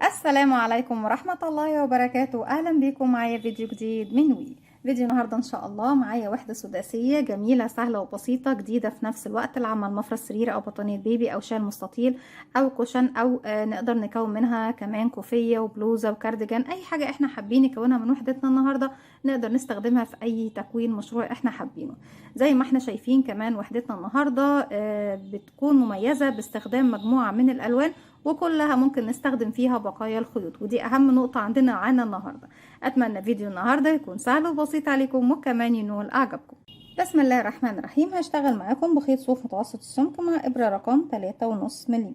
السلام عليكم ورحمة الله وبركاته. أهلا بكم معايا فيديو جديد من وي. فيديو النهاردة إن شاء الله معايا وحدة سداسية جميلة سهلة وبسيطة جديدة في نفس الوقت لعمل مفرش سرير أو بطانية بيبي أو شال مستطيل أو كوشن أو نقدر نكون منها كمان كوفية وبلوزة وكارديجان. أي حاجة إحنا حابين نكونها من وحدتنا النهاردة نقدر نستخدمها في أي تكوين مشروع إحنا حابينه. زي ما إحنا شايفين كمان وحدتنا النهاردة بتكون مميزة باستخدام مجموعة من الألوان وكلها ممكن نستخدم فيها بقايا الخيوط، ودي اهم نقطة عندنا النهاردة. اتمنى فيديو النهاردة يكون سهل وبسيط عليكم وكمان ينول اعجابكم. بسم الله الرحمن الرحيم. هشتغل معاكم بخيط صوف متوسط السمك مع ابرة رقم 3.5 ملم.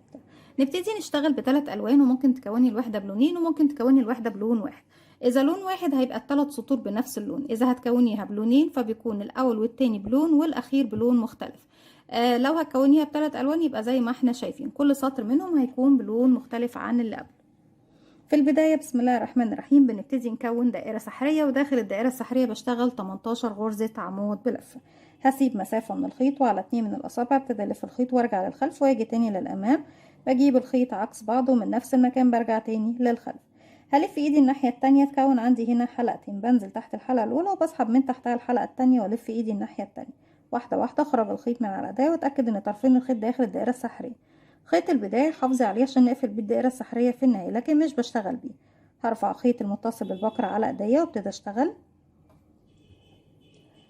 نبتدي نشتغل بثلاث الوان، وممكن تكوني الوحدة بلونين وممكن تكوني الوحدة بلون واحد. اذا لون واحد هيبقى الثلاث سطور بنفس اللون، اذا هتكونيها بلونين فبيكون الاول والتاني بلون والاخير بلون مختلف. لو هتكونيها بثلاث الوان يبقى زي ما احنا شايفين كل سطر منهم هيكون بلون مختلف عن اللي قبل. في البداية بسم الله الرحمن الرحيم بنبتدي نكون دائرة سحرية، وداخل الدائرة السحرية بشتغل 18 غرزة عمود بلفة. هسيب مسافة من الخيط وعلى 2 من الأصابع ابتدي ألف الخيط وارجع للخلف واجي تاني للأمام. بجيب الخيط عكس بعضه من نفس المكان برجع تاني للخلف. هلف ايدي الناحية التانية تكون عندي هنا حلقتين، بنزل تحت الحلقة الأولى وبسحب من تحتها الحلقة التانية والف ايدي الناحية التانية. واحدة واحدة اخرج الخيط من على ايديا واتأكد ان طرفين الخيط داخل الدائرة السحرية. خيط البداية حافظي عليه عشان نقفل بيه الدائرة السحرية في النهاية، لكن مش بشتغل بيه. هرفع خيط المتصل بالبكرة على ايديا وابتدي اشتغل.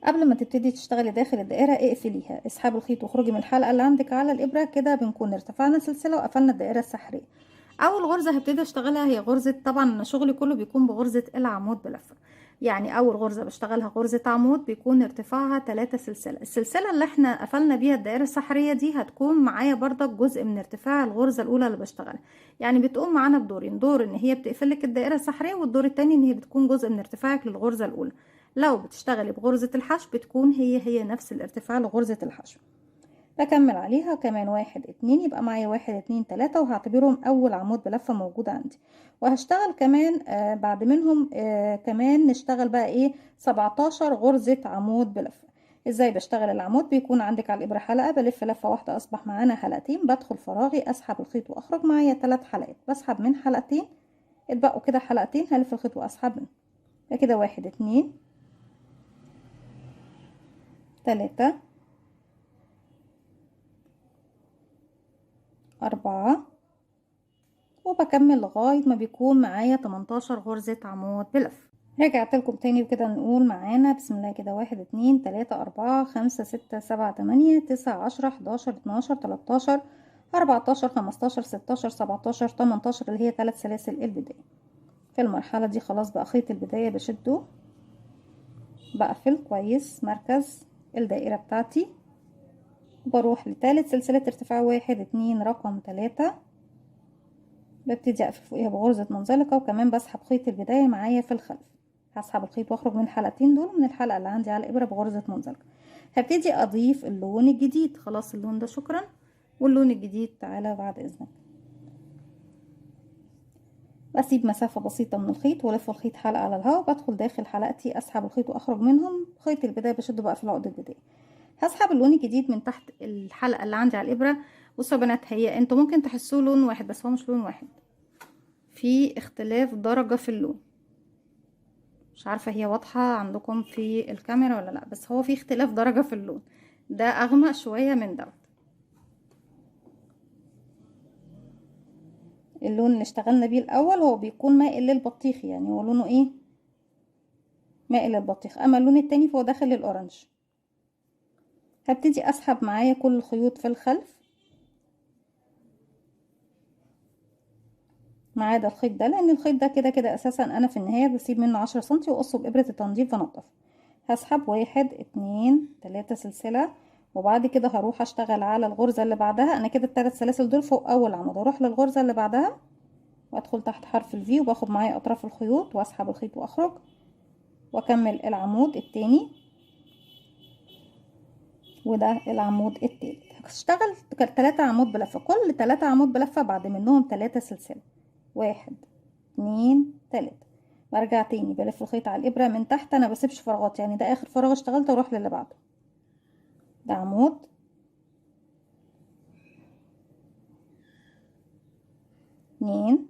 قبل ما تبتدي تشتغلي داخل الدائرة اقفليها، اسحبي الخيط واخرجي من الحلقة اللي عندك على الابرة، كده بنكون ارتفعنا سلسلة وقفلنا الدائرة السحرية. اول غرزة هبتدي اشتغلها هي غرزة، طبعا شغلي كله بيكون بغرزة العمود بلفة. يعني اول غرزة بشتغلها غرزة عمود بيكون ارتفاعها 3 سلسلة. السلسلة اللي احنا قفلنا بيها الدائرة السحرية دي هتكون معايا برضك جزء من ارتفاع الغرزة الاولى اللي بشتغلها. يعني بتقوم معانا بدورين، دور ان هي بتقفلك الدائرة السحرية، والدور التاني ان هي بتكون جزء من ارتفاعك للغرزة الاولى. لو بتشتغلي بغرزة الحشو بتكون هي نفس الارتفاع لغرزة الحشو. بكمل عليها كمان 1 2، يبقى معايا 1 2 3 وهعتبرهم اول عمود بلفة موجود عندي. وهشتغل كمان بعد منهم كمان نشتغل بقى ايه 17 غرزة عمود بلفة. ازاي بشتغل العمود؟ بيكون عندك على الابرة حلقة، بلف لفة واحدة اصبح معانا حلقتين، بدخل فراغي اسحب الخيط واخرج معايا 3 حلقات، بسحب من حلقتين اتبقوا كده حلقتين، هلف الخيط واسحب منهم. كده 1 2 3 4، وبكمل لغاية ما بيكون معايا 18 غرزة عمود بلف. رجعت لكم تاني وكده نقول معانا بسم الله كده 1 2 3 4 5 6 7 8 9 10 11 12 13 14 15 16 17 18 اللي هي 3 سلاسل البداية. في المرحلة دي خلاص بقى خيط البداية بشده، بقفل كويس مركز الدائرة بتاعتي، بروح لتالت سلسلة ارتفاع 1 2 رقم 3، ببتدي اقفل فوقيها بغرزة منزلقة، وكمان بسحب خيط البداية معايا في الخلف. هسحب الخيط واخرج من الحلقتين دول من الحلقة اللي عندي على الابرة بغرزة منزلقة. هبتدي اضيف اللون الجديد، خلاص اللون ده شكرا، واللون الجديد تعالى بعد اذنك. بسيب مسافة بسيطة من الخيط والف الخيط حلقة على الهواء، بدخل داخل حلقتي اسحب الخيط واخرج منهم خيط البداية بشده بقى في العقد البداية. هسحب اللون الجديد من تحت الحلقة اللي عندي على الابرة. بصوا يا بنات، هي انتوا ممكن تحسوه لون واحد بس هو مش لون واحد، في اختلاف درجة في اللون. مش عارفة هي واضحة عندكم في الكاميرا ولا لا، بس هو في اختلاف درجة في اللون، ده اغمق شوية من دوت. اللون اللي اشتغلنا بيه الاول هو بيكون مائل للبطيخ، يعني هو لونه ايه مائل للبطيخ، اما اللون التاني فهو داخل للاورنج. هبتدي اسحب معايا كل الخيوط في الخلف ما عدا الخيط ده، لان الخيط ده كده كده اساسا انا في النهاية بسيب منه 10 سنتي واقصه بابرة التنظيف وانضفه. هسحب 1 2 3 سلسلة، وبعد كده هروح اشتغل على الغرزة اللي بعدها. انا كده الثلاث سلاسل دول فوق اول عمود، اروح للغرزة اللي بعدها وادخل تحت حرف الفي وباخد معايا اطراف الخيوط واسحب الخيط واخرج واكمل العمود التاني، وده العمود التالت. هشتغل 3 عمود بلفة، كل 3 عمود بلفة بعد منهم 3 سلسلة 1 2 3. برجع تاني بلف الخيط على الابرة من تحت، انا بسيبش فراغات، يعني ده اخر فراغ اشتغلت واروح للي بعده. ده عمود 2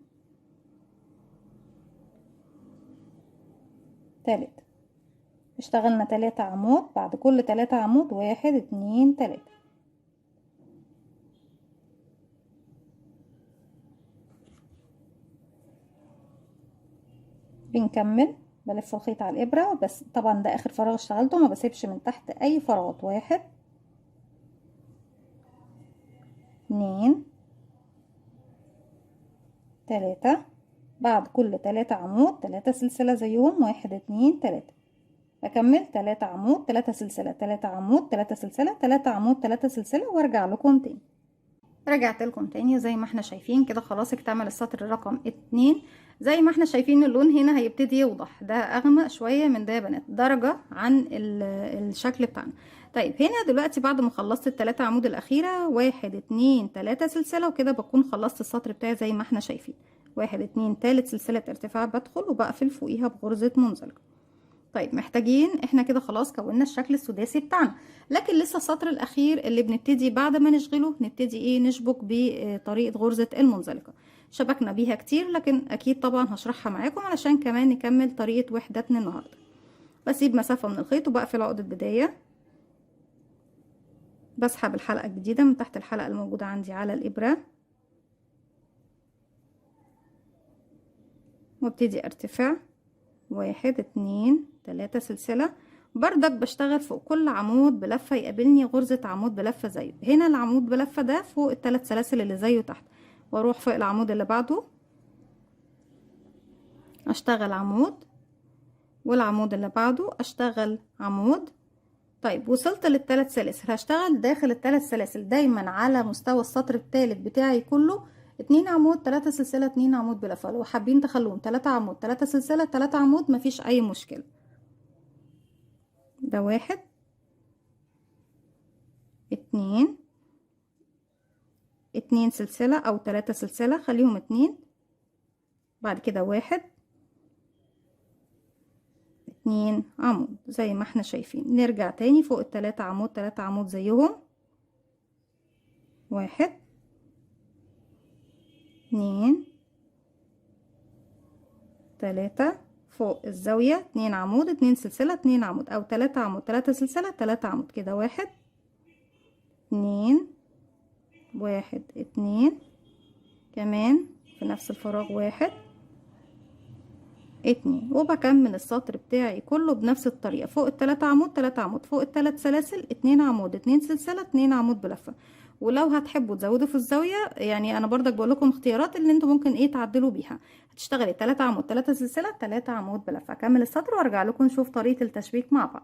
تالت. اشتغلنا 3 عمود، بعد كل 3 عمود 1 2 3. بنكمل، بلف الخيط على الابرة بس طبعا ده اخر فراغ اشتغلته، ما بسيبش من تحت اي فراغات. 1 2 3. بعد كل 3 عمود 3 سلسلة زيهم، 1 2 3. بكمل 3 عمود 3 سلسلة، 3 عمود 3 سلسلة، 3 عمود 3 سلسلة، وارجع لكم تاني. رجعت لكم تاني زي ما احنا شايفين كده، خلاص اكتمل السطر رقم 2. زي ما احنا شايفين اللون هنا هيبتدي يوضح، ده اغمق شوية من ده يا بنات، درجة عن الشكل بتاعنا. طيب هنا دلوقتي بعد ما خلصت ال3 عمود الاخيرة، 1 2 3 سلسلة، وكده بكون خلصت السطر بتاعي زي ما احنا شايفين. 1 2 تالت سلسلة ارتفاع بدخل وبقفل فوقيها بغرزة منزلقة. طيب محتاجين احنا كده خلاص كونا الشكل السداسي بتاعنا، لكن لسه السطر الاخير اللي بنبتدي بعد ما نشغله نبتدي ايه، نشبك بطريقة غرزة المنزلقة. شبكنا بيها كتير، لكن اكيد طبعا هشرحها معاكم علشان كمان نكمل طريقة وحدتنا النهاردة. بسيب مسافة من الخيط وبقفل عقدة بداية، بسحب الحلقة الجديدة من تحت الحلقة الموجودة عندي على الابرة، وابتدي ارتفع 1 2 3 سلسلة. بردك بشتغل فوق كل عمود بلفة يقابلني غرزة عمود بلفة زيه. هنا العمود بلفة ده فوق ال3 سلاسل اللي زيه تحت، واروح فوق العمود اللي بعده اشتغل عمود، والعمود اللي بعده اشتغل عمود. طيب وصلت لل3 سلاسل، هشتغل داخل ال3 سلاسل دايما على مستوى السطر الثالث بتاعي كله 2 عمود 3 سلسلة 2 عمود بلفة. لو حابين تخلوهم 3 عمود 3 سلسلة 3 عمود مفيش اي مشكلة. ده 1 2 2 سلسلة او 3 سلسلة، خليهم 2. بعد كده 1 2 عمود زي ما احنا شايفين. نرجع تاني فوق ال3 عمود 3 عمود زيهم، 1 2 3. فوق الزاوية 2 عمود 2 سلسلة 2 عمود، او 3 عمود 3 سلسلة 3 عمود. كده 1 2 1 2. كمان في نفس الفراغ 1 2، وبكمل السطر بتاعي كله بنفس الطريقة. فوق ال3 عمود 3 عمود، فوق ال3 سلاسل 2 عمود 2 سلسلة 2 عمود بلفة. ولو هتحبوا تزودوا في الزاوية، يعني انا برضك بقول لكم اختيارات اللي انتوا ممكن ايه تعدلوا بيها. هتشتغلي 3 عمود 3 سلسلة 3 عمود بلفة. اكمل السطر وارجع لكم نشوف طريقة التشبيك مع بعض.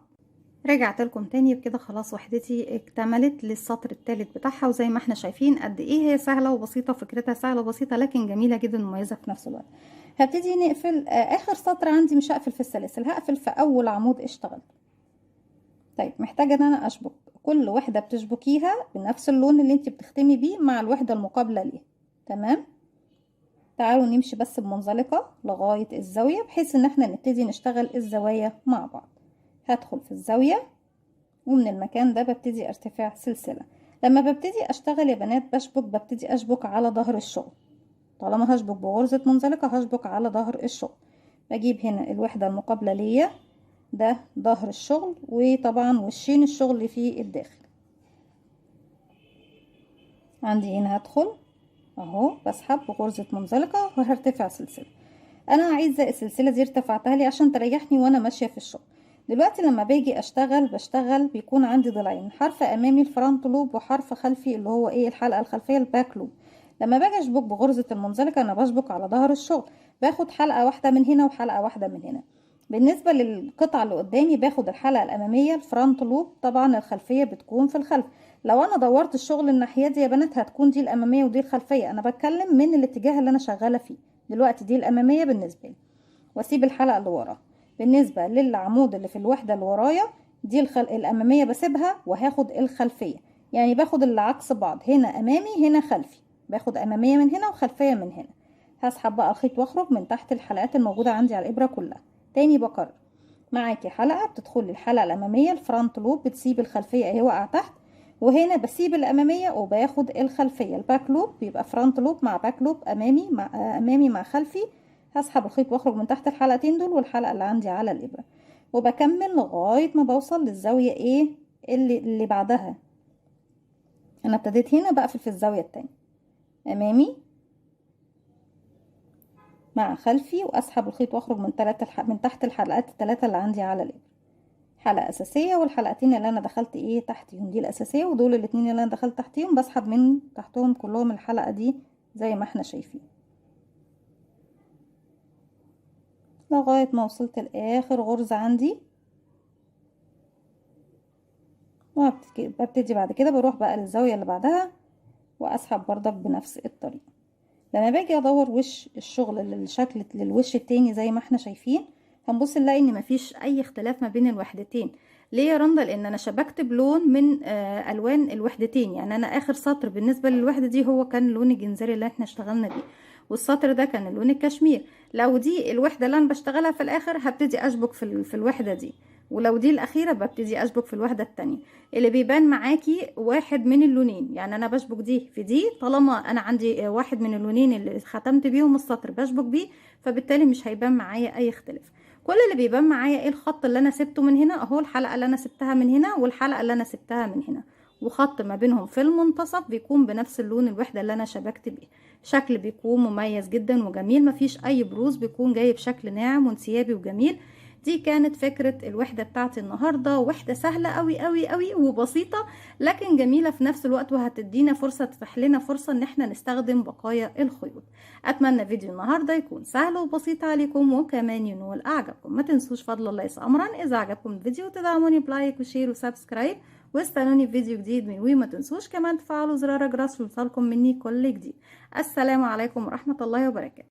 رجعت لكم تاني بكده، خلاص وحدتي اكتملت للسطر الثالث بتاعها. وزي ما احنا شايفين قد ايه هي سهله وبسيطه، فكرتها سهله وبسيطه لكن جميله جدا ومميزه في نفس الوقت. هبتدي نقفل اخر سطر عندي، مش هقفل في السلاسل، هقفل في اول عمود اشتغلت. طيب محتاجه ان انا اشبك كل وحده بتشبكيها بنفس اللون اللي انت بتختمي بيه مع الوحده المقابله ليها. تمام. تعالوا نمشي بس بمنزلقه لغايه الزاويه بحيث ان احنا نبتدي نشتغل الزوايا مع بعض. هدخل في الزاويه، ومن المكان ده ببتدي ارتفاع سلسلة. لما ببتدي اشتغل يا بنات ببتدي اشبك على ظهر الشغل. طالما هشبك بغرزة منزلقة هشبك على ظهر الشغل. بجيب هنا الوحدة المقابلة ليا، ده ظهر الشغل، وطبعا وشين الشغل في الداخل. عندي هنا هدخل اهو بسحب بغرزة منزلقة وهرتفع سلسلة. انا عايزة السلسلة دي ارتفعتها لي عشان تريحني وانا ماشية في الشغل. دلوقتي لما باجي بشتغل بيكون عندي ضلعين، حرف امامي الفرونت لوب وحرف خلفي اللي هو ايه الحلقة الخلفية الباك لوب. لما باجي اشبك بغرزة المنزلقة انا بشبك على ظهر الشغل، باخد حلقة واحدة من هنا وحلقة واحدة من هنا. بالنسبة للقطعة اللي قدامي باخد الحلقة الامامية الفرونت لوب، طبعا الخلفية بتكون في الخلف. لو انا دورت الشغل الناحية دي يا بنات هتكون دي الامامية ودي الخلفية، انا بتكلم من الاتجاه اللي انا شغالة فيه. دلوقتي دي الامامية بالنسبة لي، واسيب الحلقة اللي وراها. بالنسبة للعمود اللي في الوحدة اللي ورايا دي الامامية بسيبها وهاخد الخلفية، يعني باخد اللي عكس بعض، هنا امامي هنا خلفي، باخد امامية من هنا وخلفية من هنا. هسحب بقى الخيط واخرج من تحت الحلقات الموجودة عندي على الابرة كلها. تاني بكرر معاكي حلقة بتدخل الحلقة الامامية الفرونت لوب، بتسيب الخلفية اهي واقعة تحت، وهنا بسيب الامامية وباخد الخلفية الباك لوب، بيبقى فرونت لوب مع باك لوب، امامي مع خلفي. هسحب الخيط واخرج من تحت الحلقتين دول والحلقة اللي عندي على الابرة، وبكمل لغاية ما بوصل للزاوية ايه اللي بعدها. انا ابتديت هنا بقفل في الزاوية التانية، امامي مع خلفي، واسحب الخيط واخرج من تحت الحلقات الثلاثة اللي عندي على الابرة. حلقة اساسية والحلقتين اللي انا دخلت ايه تحتيهم دي الاساسية، ودول الاتنين اللي انا دخلت تحتيهم بسحب من تحتهم كلهم الحلقة دي زي ما احنا شايفين لغاية ما وصلت لاخر غرزة عندي. وببتدي بعد كده بروح بقى للزاوية اللي بعدها واسحب بردك بنفس الطريقة. لما باجي ادور وش الشغل للشكل للوش التاني زي ما احنا شايفين، هنبص نلاقي ان مفيش اي اختلاف ما بين الوحدتين. ليه يا رندا؟ لان انا شبكت بلون من الوان الوحدتين. يعني انا اخر سطر بالنسبه للوحده دي هو كان اللون الجنزري اللي احنا اشتغلنا بيه، والسطر ده كان اللون الكشمير. لو دي الوحده اللي انا بشتغلها في الاخر هبتدي اشبك في الوحده دي، ولو دي الاخيره ببتدي اشبك في الوحده التانية. اللي بيبان معاكي واحد من اللونين، يعني انا بشبك دي في دي طالما انا عندي واحد من اللونين اللي ختمت بيهم السطر بشبك بيه، فبالتالي مش هيبان معايا اي اختلاف. كل اللي بيبان معايا ايه الخط اللي انا سبته من هنا اهو، الحلقه اللي انا سبتها من هنا والحلقه اللي انا سبتها من هنا، وخط ما بينهم في المنتصف بيكون بنفس اللون الوحده اللي انا شبكت بيه. شكل بيكون مميز جدا وجميل، مفيش اي بروز، بيكون جاي بشكل ناعم وانسيابي وجميل. دي كانت فكرة الوحدة بتاعتي النهاردة، وحدة سهلة قوي قوي قوي وبسيطة لكن جميلة في نفس الوقت، وهتدينا فرصة تفتح لنا فرصة ان احنا نستخدم بقايا الخيوط. اتمنى فيديو النهاردة يكون سهل وبسيط عليكم وكمان ينول اعجابكم. ما تنسوش فضل الله امرا اذا عجبكم الفيديو تدعموني بلايك وشير وسبسكرايب، واستنوني في فيديو جديد من وما تنسوش كمان تفعلوا زرار الجرس ليوصلكم مني كل جديد. السلام عليكم ورحمة الله وبركاته.